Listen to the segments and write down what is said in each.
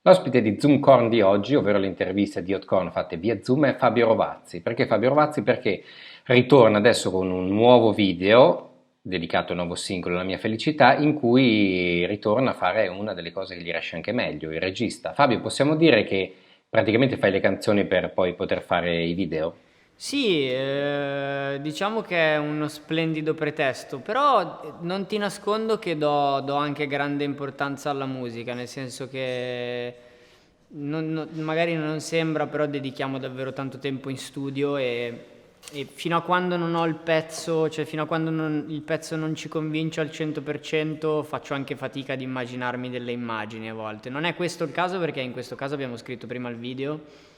L'ospite di Zoomcorn di oggi, ovvero le interviste di Hotcorn fatte via Zoom, è Fabio Rovazzi. Perché Fabio Rovazzi? Perché ritorna adesso con un nuovo video dedicato al nuovo singolo La mia felicità, in cui ritorna a fare una delle cose che gli riesce anche meglio, il regista. Fabio, possiamo dire che praticamente fai le canzoni per poi poter fare i video? Sì, diciamo che è uno splendido pretesto, però non ti nascondo che do anche grande importanza alla musica, nel senso che magari non sembra, però dedichiamo davvero tanto tempo in studio e fino a quando non ho il pezzo, cioè fino a quando il pezzo non ci convince al 100%, faccio anche fatica ad immaginarmi delle immagini a volte. Non è questo il caso perché in questo caso abbiamo scritto prima il video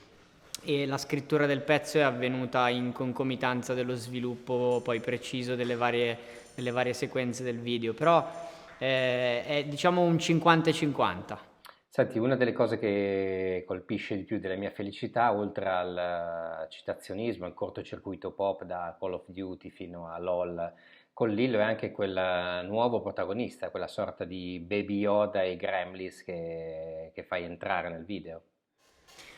e la scrittura del pezzo è avvenuta in concomitanza dello sviluppo poi preciso delle varie sequenze del video, però è diciamo un 50 e 50. Senti, una delle cose che colpisce di più della mia felicità, oltre al citazionismo, al cortocircuito pop da Call of Duty fino a LOL, con Lillo è anche quel nuovo protagonista, quella sorta di Baby Yoda e Gremlins che fai entrare nel video.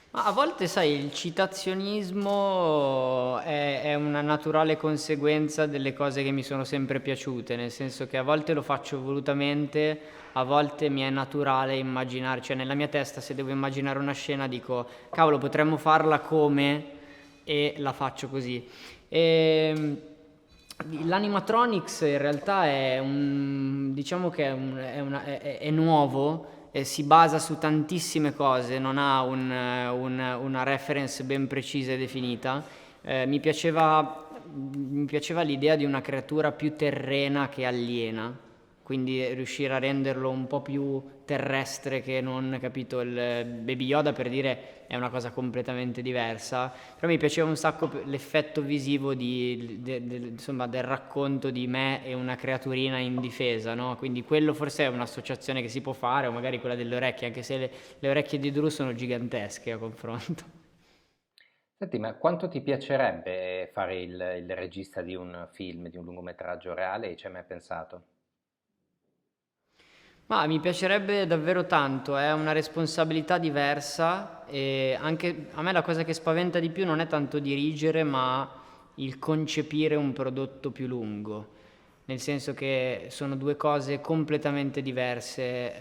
Ma a volte, sai, il citazionismo è una naturale conseguenza delle cose che mi sono sempre piaciute, nel senso che a volte lo faccio volutamente, a volte mi è naturale immaginare, cioè nella mia testa se devo immaginare una scena dico, cavolo, potremmo farla come e la faccio così. E, l'animatronics in realtà diciamo che è nuovo si basa su tantissime cose, non ha una reference ben precisa e definita. Mi piaceva l'idea di una creatura più terrena che aliena, quindi riuscire a renderlo un po' più terrestre che non, capito, il Baby Yoda per dire è una cosa completamente diversa, però mi piaceva un sacco l'effetto visivo insomma, del racconto di me e una creaturina indifesa, no? Quindi quello forse è un'associazione che si può fare, o magari quella delle orecchie, anche se le orecchie di Drew sono gigantesche a confronto. Senti, ma quanto ti piacerebbe fare il regista di un film, di un lungometraggio reale? Ci hai mai pensato? Ma mi piacerebbe davvero tanto, è una responsabilità diversa e anche a me la cosa che spaventa di più non è tanto dirigere, ma il concepire un prodotto più lungo, nel senso che sono due cose completamente diverse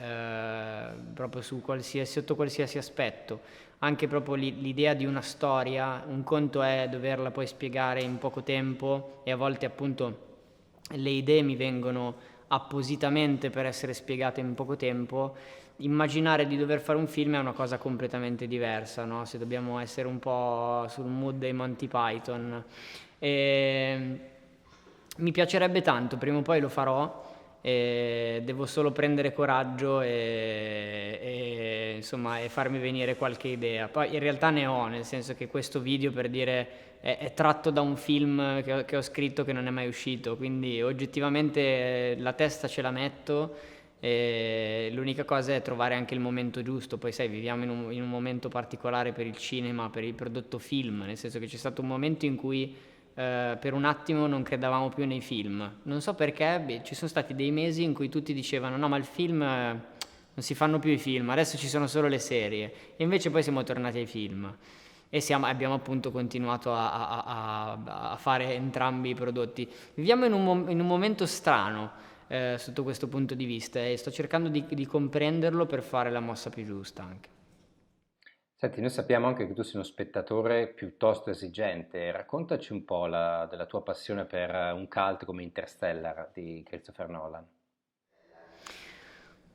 proprio sotto qualsiasi aspetto. Anche proprio l'idea di una storia, un conto è doverla poi spiegare in poco tempo e a volte appunto le idee mi vengono appositamente per essere spiegate in poco tempo. Immaginare di dover fare un film è una cosa completamente diversa, no? Se dobbiamo essere un po' sul mood dei Monty Python. E mi piacerebbe tanto, prima o poi lo farò, e devo solo prendere coraggio insomma, e farmi venire qualche idea. Poi in realtà ne ho, nel senso che questo video per dire è tratto da un film che ho scritto che non è mai uscito, quindi oggettivamente la testa ce la metto. E l'unica cosa è trovare anche il momento giusto, poi sai, viviamo in un momento particolare per il cinema, per il prodotto film, nel senso che c'è stato un momento in cui per un attimo non credevamo più nei film. Non so perché, beh, ci sono stati dei mesi in cui tutti dicevano no, ma il film non si fanno più i film, adesso ci sono solo le serie. E invece poi siamo tornati ai film e abbiamo appunto continuato a fare entrambi i prodotti. Viviamo in un momento strano sotto questo punto di vista e sto cercando di comprenderlo per fare la mossa più giusta anche. Senti, noi sappiamo anche che tu sei uno spettatore piuttosto esigente. Raccontaci un po' della tua passione per un cult come Interstellar di Christopher Nolan.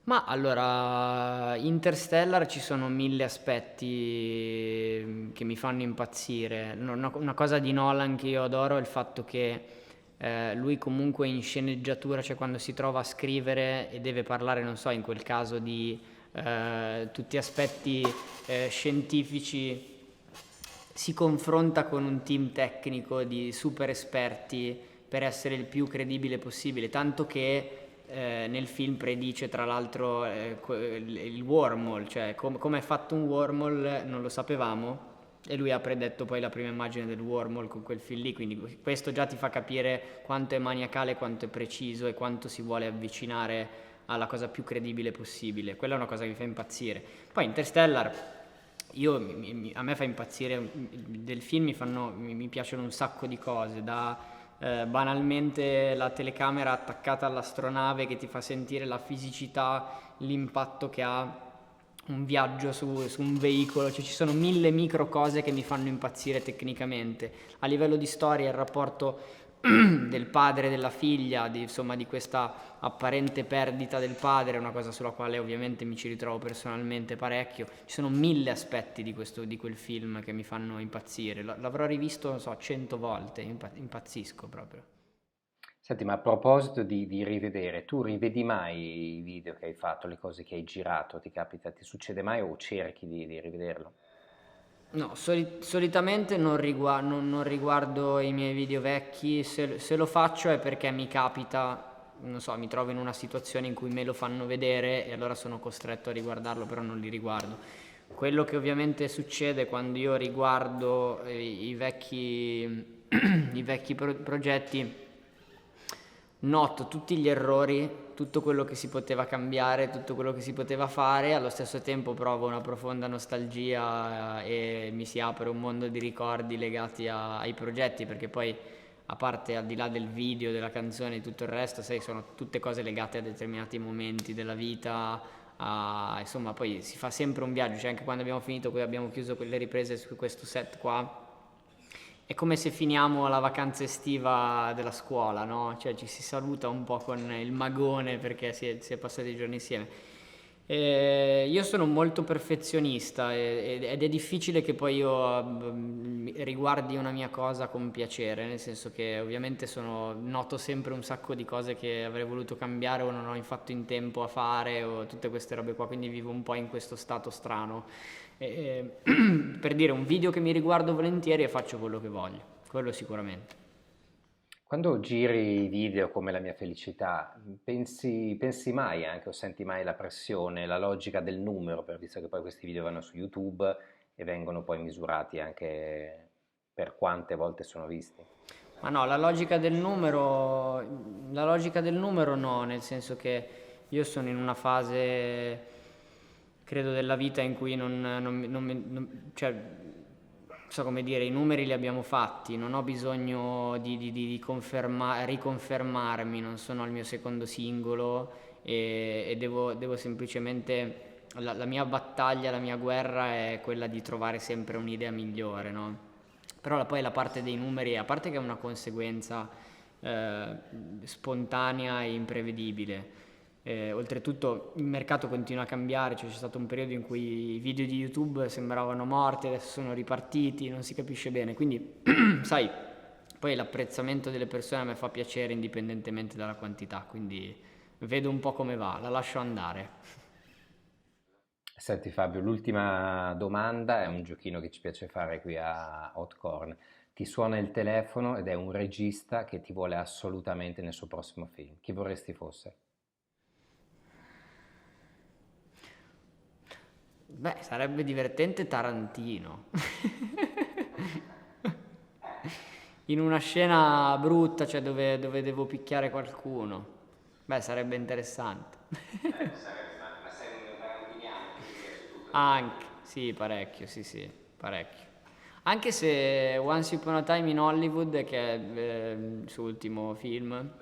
Ma allora, Interstellar ci sono mille aspetti che mi fanno impazzire. Una cosa di Nolan che io adoro è il fatto che lui comunque in sceneggiatura, cioè quando si trova a scrivere e deve parlare, non so, in quel caso di tutti aspetti scientifici, si confronta con un team tecnico di super esperti per essere il più credibile possibile, tanto che nel film predice tra l'altro il wormhole, cioè come è fatto un wormhole non lo sapevamo e lui ha predetto poi la prima immagine del wormhole con quel film lì, quindi questo già ti fa capire quanto è maniacale, quanto è preciso e quanto si vuole avvicinare alla cosa più credibile possibile. Quella è una cosa che mi fa impazzire. Poi Interstellar, a me fa impazzire, del film mi piacciono un sacco di cose, banalmente la telecamera attaccata all'astronave che ti fa sentire la fisicità, l'impatto che ha un viaggio su un veicolo, cioè ci sono mille micro cose che mi fanno impazzire tecnicamente. A livello di storia il rapporto del padre e della figlia, insomma di questa apparente perdita del padre, è una cosa sulla quale ovviamente mi ci ritrovo personalmente parecchio. Ci sono mille aspetti di quel film che mi fanno impazzire. L'avrò rivisto, non so, 100 volte, impazzisco proprio. Senti, ma a proposito di rivedere, tu rivedi mai i video che hai fatto, le cose che hai girato? Ti capita, ti succede mai o cerchi di rivederlo? No, solitamente non riguardo i miei video vecchi, se lo faccio è perché mi capita, non so, mi trovo in una situazione in cui me lo fanno vedere e allora sono costretto a riguardarlo, però non li riguardo. Quello che ovviamente succede quando io riguardo i vecchi, i vecchi progetti, noto tutti gli errori, tutto quello che si poteva cambiare, tutto quello che si poteva fare, allo stesso tempo provo una profonda nostalgia e mi si apre un mondo di ricordi legati ai progetti, perché poi a parte al di là del video, della canzone e tutto il resto, sai, sono tutte cose legate a determinati momenti della vita, insomma poi si fa sempre un viaggio, cioè anche quando abbiamo finito, poi abbiamo chiuso quelle riprese su questo set qua, è come se finiamo la vacanza estiva della scuola, no? Cioè ci si saluta un po' con il magone perché si è passati i giorni insieme. Io sono molto perfezionista ed è difficile che poi io riguardi una mia cosa con piacere, nel senso che ovviamente noto sempre un sacco di cose che avrei voluto cambiare o non ho fatto in tempo a fare o tutte queste robe qua, quindi vivo un po' in questo stato strano. Per dire un video che mi riguardo volentieri e faccio quello che voglio, quello sicuramente. Quando giri video come La mia felicità, pensi mai anche o senti mai la pressione, la logica del numero, visto che poi questi video vanno su YouTube e vengono poi misurati anche per quante volte sono visti? Ma no, la logica del numero no, nel senso che io sono in una fase, credo, della vita in cui cioè, non so come dire, i numeri li abbiamo fatti, non ho bisogno di riconfermarmi, non sono al mio secondo singolo e devo semplicemente, la mia battaglia, la mia guerra è quella di trovare sempre un'idea migliore, no? Però poi la parte dei numeri, a parte che è una conseguenza eh, spontanea e imprevedibile, oltretutto il mercato continua a cambiare, cioè c'è stato un periodo in cui i video di YouTube sembravano morti, adesso sono ripartiti, non si capisce bene, quindi sai, poi l'apprezzamento delle persone a me fa piacere indipendentemente dalla quantità, quindi vedo un po' come va, la lascio andare. Senti Fabio, l'ultima domanda è un giochino che ci piace fare qui a Hotcorn. Ti suona il telefono ed è un regista che ti vuole assolutamente nel suo prossimo film. Chi vorresti fosse? Beh, sarebbe divertente Tarantino. In una scena brutta, cioè dove devo picchiare qualcuno. Beh, sarebbe interessante. Ma sei un tarantiniano che ti piace tutto il Anche, sì, parecchio, sì, sì, parecchio. Anche se Once Upon a Time in Hollywood, che è il suo ultimo film,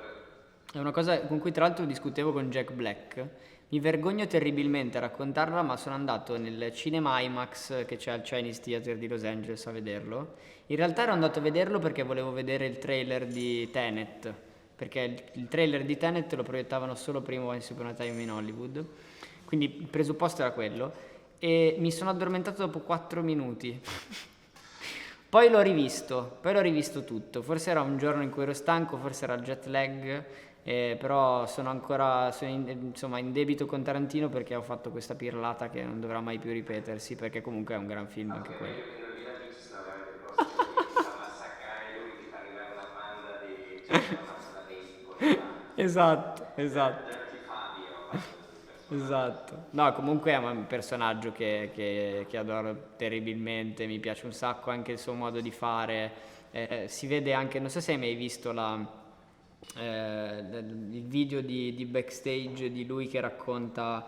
è una cosa con cui tra l'altro discutevo con Jack Black. Mi vergogno terribilmente a raccontarla, ma sono andato nel cinema IMAX che c'è al Chinese Theater di Los Angeles a vederlo. In realtà ero andato a vederlo perché volevo vedere il trailer di Tenet, perché il trailer di Tenet lo proiettavano solo prima Once Upon a Time in Hollywood, quindi il presupposto era quello, e mi sono addormentato dopo 4 minuti. Poi l'ho rivisto tutto, forse era un giorno in cui ero stanco, forse era il jet lag, però sono ancora insomma, in debito con Tarantino perché ho fatto questa pirlata che non dovrà mai più ripetersi, perché comunque è un gran film anche Ok, quello. meglio che non gira tutti, sennò veramente il prossimo film ti fa massacrare lui, ti fa arrivare una banda di gente da mazza da baseball, Esatto, esatto. Dirty Fabio, ha fatto il personaggio. Esatto, no, comunque è un personaggio che adoro terribilmente, mi piace un sacco anche il suo modo di fare, si vede anche, non so se hai mai visto il video di backstage di lui che racconta,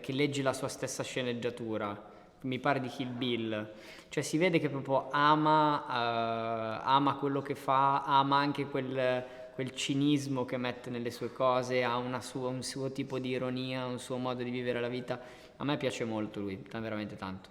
che legge la sua stessa sceneggiatura, mi pare di Kill Bill, cioè si vede che proprio ama quello che fa, ama anche quel cinismo che mette nelle sue cose, ha un suo tipo di ironia, un suo modo di vivere la vita. A me piace molto lui, veramente tanto.